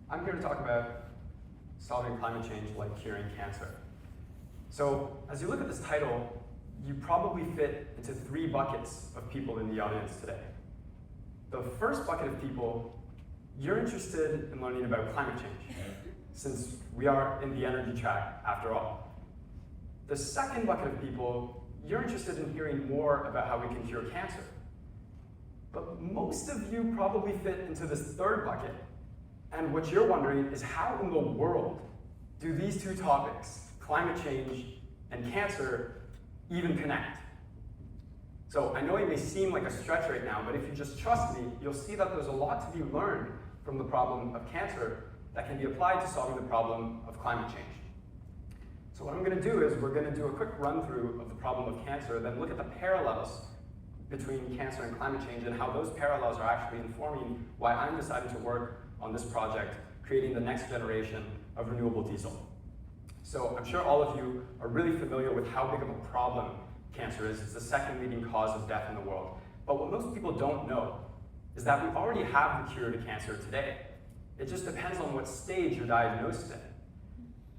I'm here to talk about solving climate change like curing cancer. So as you look at this title, you probably fit into three buckets of people in the audience today. The first bucket of people, you're interested in learning about climate change, since we are in the energy track after all. The second bucket of people, you're interested in hearing more about how we can cure cancer. But most of you probably fit into this third bucket. And what you're wondering is how in the world do these two topics, climate change and cancer, even connect? So I know it may seem like a stretch right now, but if you just trust me, you'll see that there's a lot to be learned from the problem of cancer that can be applied to solving the problem of climate change. So what I'm going to do is we're going to do a quick run-through of the problem of cancer, then look at the parallels between cancer and climate change and how those parallels are actually informing why I'm deciding to work on this project, creating the next generation of renewable diesel. So I'm sure all of you are really familiar with how big of a problem cancer is. It's the second leading cause of death in the world. But what most people don't know is that we already have the cure to cancer today. It just depends on what stage you're diagnosed in.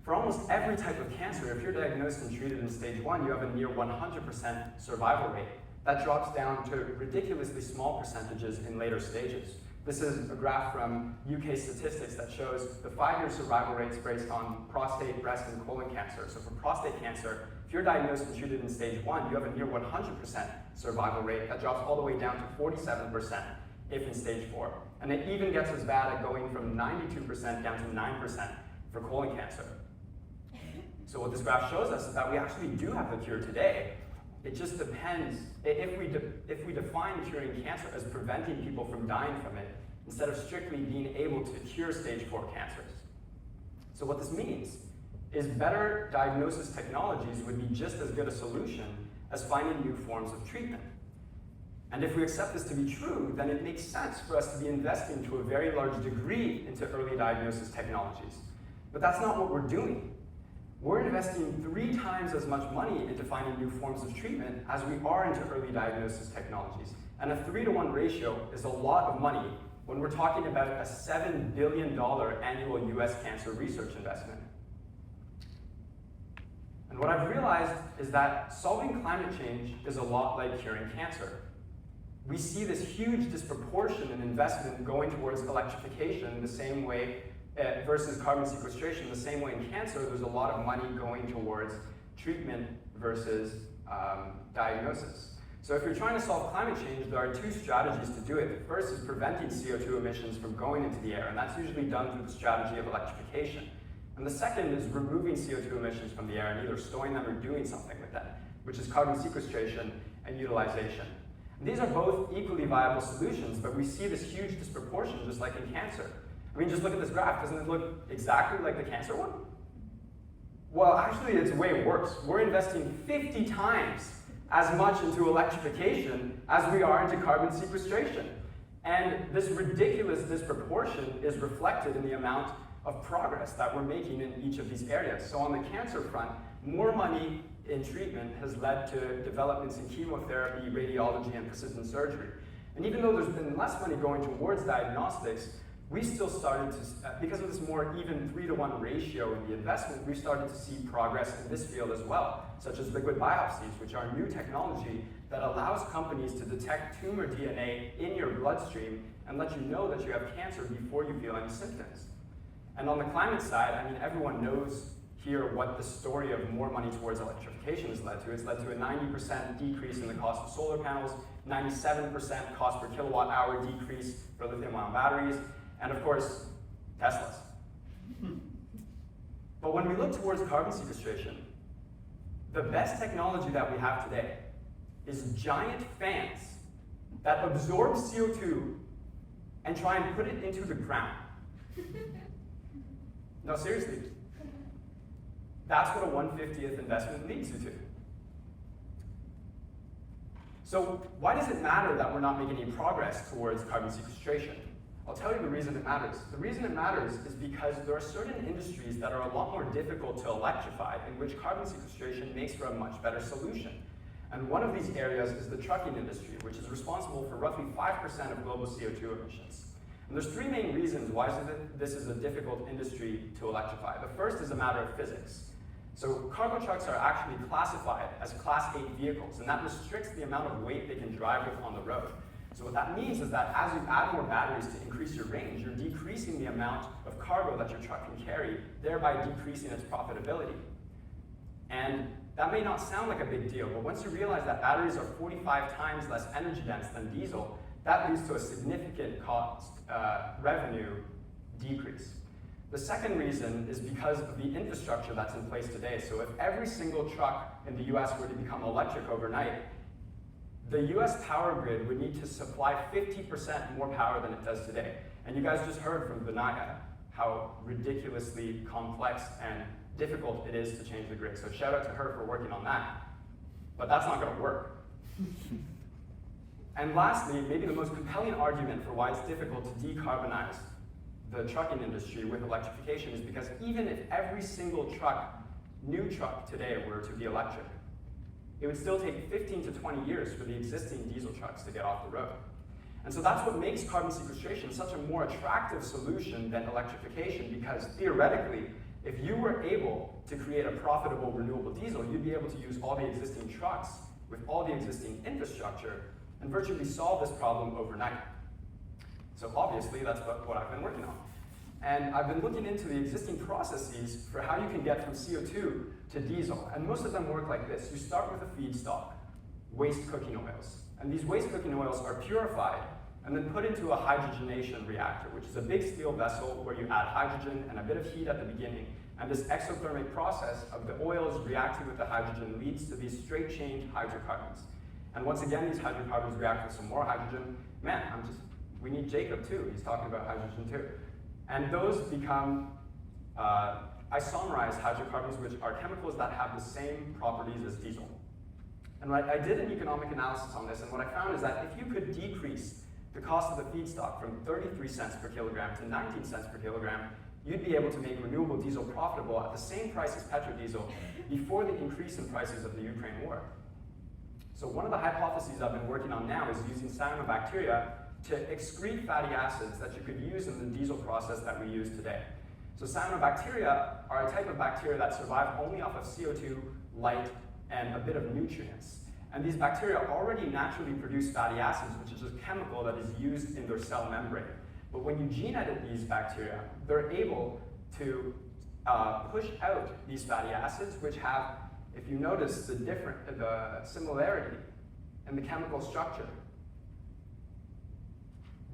For almost every type of cancer, if you're diagnosed and treated in stage 1, you have a near 100% survival rate. That drops down to ridiculously small percentages in later stages. This is a graph from UK statistics that shows the 5-year survival rates based on prostate, breast, and colon cancer. So for prostate cancer, if you're diagnosed and treated in stage 1, you have a near 100% survival rate. That drops all the way down to 47% if in stage 4. And it even gets as bad at going from 92% down to 9% for colon cancer. So what this graph shows us is that we actually do have the cure today. It just depends. If we define curing cancer as preventing people from dying from it, instead of strictly being able to cure stage 4 cancers. So what this means is better diagnosis technologies would be just as good a solution as finding new forms of treatment. And if we accept this to be true, then it makes sense for us to be investing to a very large degree into early diagnosis technologies. But that's not what we're doing. We're investing 3 times as much money into finding new forms of treatment as we are into early diagnosis technologies. And a 3-to-1 ratio is a lot of money when we're talking about a $7 billion annual US cancer research investment. And what I've realized is that solving climate change is a lot like curing cancer. We see this huge disproportion in investment going towards electrification the same way versus carbon sequestration. The same way in cancer, there's a lot of money going towards treatment versus diagnosis. So if you're trying to solve climate change, there are 2 strategies to do it. The first is preventing CO2 emissions from going into the air, and that's usually done through the strategy of electrification. And the second is removing CO2 emissions from the air and either storing them or doing something with them, which is carbon sequestration and utilization. And these are both equally viable solutions, but we see this huge disproportion just like in cancer. I mean, just look at this graph. Doesn't it look exactly like the cancer one? Well, actually, it's way worse. We're investing 50 times as much into electrification as we are into carbon sequestration. And this ridiculous disproportion is reflected in the amount of progress that we're making in each of these areas. So on the cancer front, more money in treatment has led to developments in chemotherapy, radiology, and precision surgery. And even though there's been less money going towards diagnostics, we still started to, because of this more even 3-to-1 ratio in the investment, we started to see progress in this field as well, such as liquid biopsies, which are new technology that allows companies to detect tumor DNA in your bloodstream and let you know that you have cancer before you feel any symptoms. And on the climate side, I mean, everyone knows here what the story of more money towards electrification has led to. It's led to a 90% decrease in the cost of solar panels, 97% cost per kilowatt hour decrease for lithium-ion batteries, and of course, Teslas. But when we look towards carbon sequestration, the best technology that we have today is giant fans that absorb CO2 and try and put it into the ground. No, seriously. That's what a 1/50th investment leads you to. So why does it matter that we're not making any progress towards carbon sequestration? I'll tell you the reason it matters. The reason it matters is because there are certain industries that are a lot more difficult to electrify, in which carbon sequestration makes for a much better solution. And one of these areas is the trucking industry, which is responsible for roughly 5% of global CO2 emissions. And there's three main reasons why this is a difficult industry to electrify. The first is a matter of physics. So cargo trucks are actually classified as Class 8 vehicles, and that restricts the amount of weight they can drive with on the road. So what that means is that as you add more batteries to increase your range, you're decreasing the amount of cargo that your truck can carry, thereby decreasing its profitability. And that may not sound like a big deal, but once you realize that batteries are 45 times less energy dense than diesel, that leads to a significant cost revenue decrease. The second reason is because of the infrastructure that's in place today. So if every single truck in the US were to become electric overnight, the US power grid would need to supply 50% more power than it does today. And you guys just heard from Vinaya how ridiculously complex and difficult it is to change the grid. So shout out to her for working on that. But that's not going to work. And lastly, maybe the most compelling argument for why it's difficult to decarbonize the trucking industry with electrification is because even if every single truck, new truck today, were to be electric, it would still take 15 to 20 years for the existing diesel trucks to get off the road. And so that's what makes carbon sequestration such a more attractive solution than electrification, because theoretically, if you were able to create a profitable renewable diesel, you'd be able to use all the existing trucks with all the existing infrastructure and virtually solve this problem overnight. So obviously, that's what I've been working on. And I've been looking into the existing processes for how you can get from CO2 to diesel. And most of them work like this. You start with a feedstock, waste cooking oils. And these waste cooking oils are purified and then put into a hydrogenation reactor, which is a big steel vessel where you add hydrogen and a bit of heat at the beginning. And this exothermic process of the oils reacting with the hydrogen leads to these straight-chain hydrocarbons. And once again, these hydrocarbons react with some more hydrogen. Man, we need Jacob too. He's talking about hydrogen too. And those become isomerized hydrocarbons, which are chemicals that have the same properties as diesel. And I did an economic analysis on this, and what I found is that if you could decrease the cost of the feedstock from 33 cents per kilogram to 19 cents per kilogram, you'd be able to make renewable diesel profitable at the same price as petrodiesel before the increase in prices of the Ukraine war. So one of the hypotheses I've been working on now is using cyanobacteria to excrete fatty acids that you could use in the diesel process that we use today. So cyanobacteria are a type of bacteria that survive only off of CO2, light, and a bit of nutrients. And these bacteria already naturally produce fatty acids, which is a chemical that is used in their cell membrane. But when you gene edit these bacteria, they're able to push out these fatty acids, which have, if you notice the similarity in the chemical structure,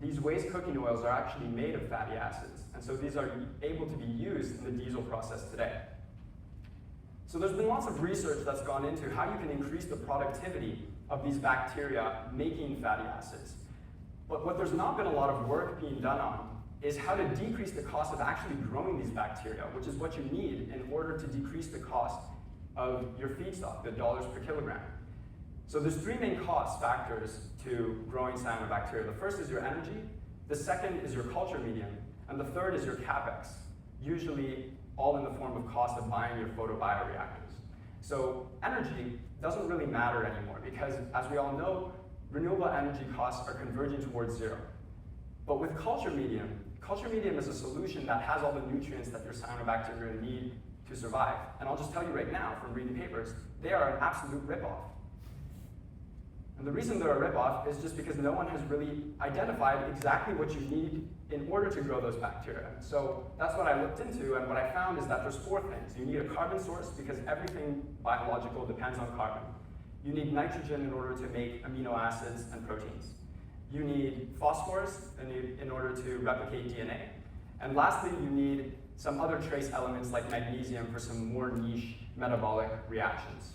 these waste cooking oils are actually made of fatty acids. And so these are able to be used in the diesel process today. So there's been lots of research that's gone into how you can increase the productivity of these bacteria making fatty acids. But what there's not been a lot of work being done on is how to decrease the cost of actually growing these bacteria, which is what you need in order to decrease the cost of your feedstock, the dollars per kilogram. So there's three main cost factors to growing cyanobacteria. The first is your energy, the second is your culture medium, and the third is your capex, usually all in the form of cost of buying your photobioreactors. So energy doesn't really matter anymore because, as we all know, renewable energy costs are converging towards zero. But with culture medium is a solution that has all the nutrients that your cyanobacteria need to survive. And I'll just tell you right now from reading papers, they are an absolute ripoff. And the reason they're a ripoff is just because no one has really identified exactly what you need in order to grow those bacteria. So that's what I looked into, and what I found is that there's four things. You need a carbon source because everything biological depends on carbon. You need nitrogen in order to make amino acids and proteins. You need phosphorus in order to replicate DNA. And lastly, you need some other trace elements like magnesium for some more niche metabolic reactions.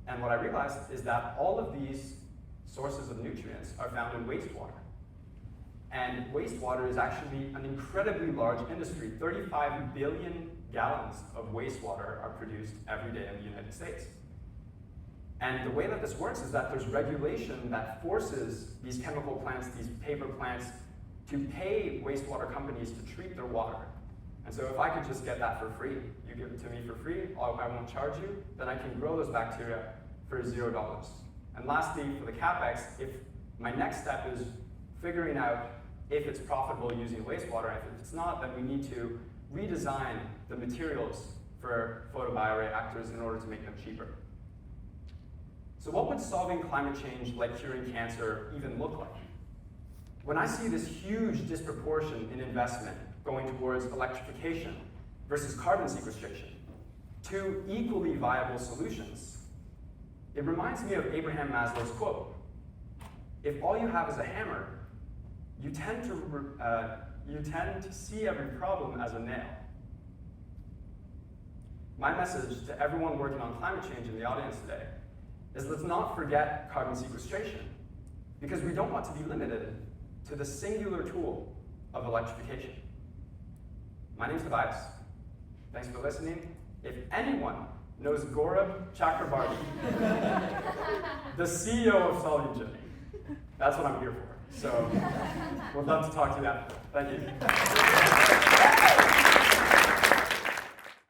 And what I realized is that all of these sources of nutrients are found in wastewater. And wastewater is actually an incredibly large industry. 35 billion gallons of wastewater are produced every day in the United States. And the way that this works is that there's regulation that forces these chemical plants, these paper plants, to pay wastewater companies to treat their water. And so if I could just get that for free, you give it to me for free, I won't charge you, then I can grow those bacteria for $0. And lastly, for the capex, if my next step is figuring out if it's profitable using wastewater. And if it's not, then we need to redesign the materials for photobioreactors in order to make them cheaper. So what would solving climate change like curing cancer even look like? When I see this huge disproportion in investment going towards electrification versus carbon sequestration, two equally viable solutions, it reminds me of Abraham Maslow's quote: if all you have is a hammer, you tend to see every problem as a nail. My message to everyone working on climate change in the audience today is, let's not forget carbon sequestration, because we don't want to be limited to the singular tool of electrification. My name's Tobias. Thanks for listening. If anyone knows Gaurav Chakrabarty, the CEO of Solugen, that's what I'm here for. So we'd love to talk to you after. Thank you.